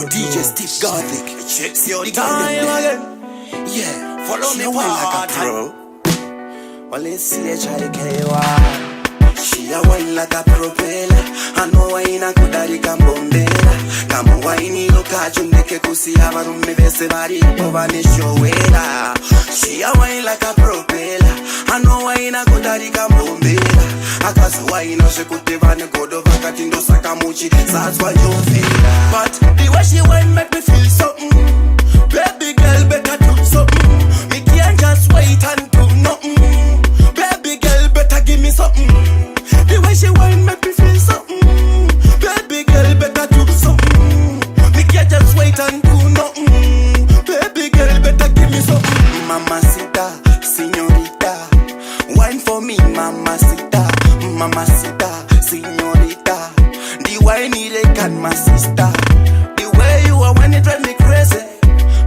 Yo, DJ Steve Gothic. Check your The time girl again. Yeah, Follow me wine like a part. pro. Well, let's see HIKY. She a wine like a propeller. I know wine a kudari kambombela. Kama wine iloka chundeke kusia varume vese varipo vaneshowera. She a wine like a propeller. I know wine a kudari kambombela. Akazi wine oshekuti vane godo vakati ndo sakamuchi. That's why you feel. But the way she wine make me feel something. Baby girl better do something. Me can't just wait and do nothing. Baby girl better give me something. The way she wine make me feel something. Baby girl better do something. Me can't just wait and do nothing. Baby girl better give me something. Mamacita, señorita, wine for me, mamacita, mamacita, señorita. The wine it can my sister. The way you are when it drive me crazy.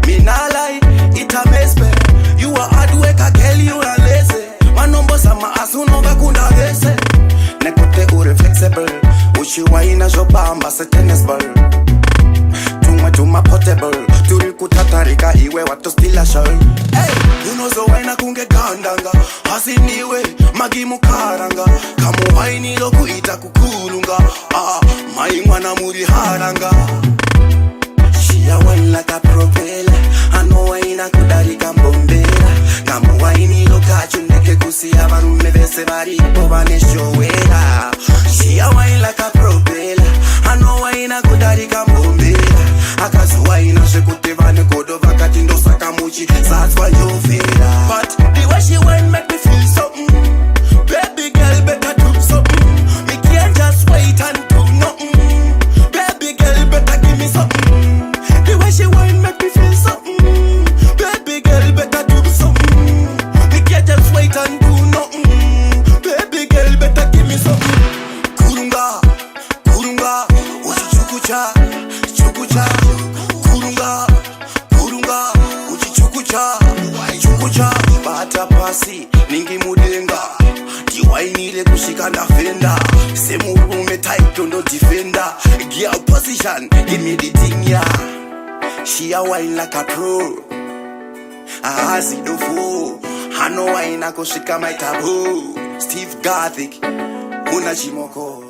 Me nah lie, it amaze me. You are hard worker, girl, you are lazy. My numbers are my ass, no bakunda vese. Nekote ure flexible. Uchi wine as your bamba, se tennis ball. Tuma portable. Turi kutatarika iwe watu still a show. Hey, unozo wine kunge gandanga. Hasiniwe, magimu karanga. Kamu wine loku ita kukulunga. Maimwana muri haranga. She a wine like a propeller. I know wine a kudari kambombela. Kamu wine loka chundeke kusia varume vese varipo vaneshowera. She a wine like a propeller. I know wine a kudari kambombela. Akazi wine oshekuti vane godo vakati ndo sakamuchi. That's why you feel. But the way she wine make me feel something. Baby girl better do something. Me can't just wait and do nothing. Baby girl better give me something. The way she wine make me feel something. Baby girl better do something. Me can't just wait and do nothing. Baby girl better give me something. Kurunga, kurunga, uchi chukucha, chukucha. Kurunga, kurunga, uchi chukucha, chukucha. Bata pasi, ningi mudenga. Diwainile kushika na fenda. Semu rume tight no defender. Girl position, give me the thing yeah. She a wine like a pro. See the fool. I know wine a kushika my taboo. Steve Gothic, Una Chimoko.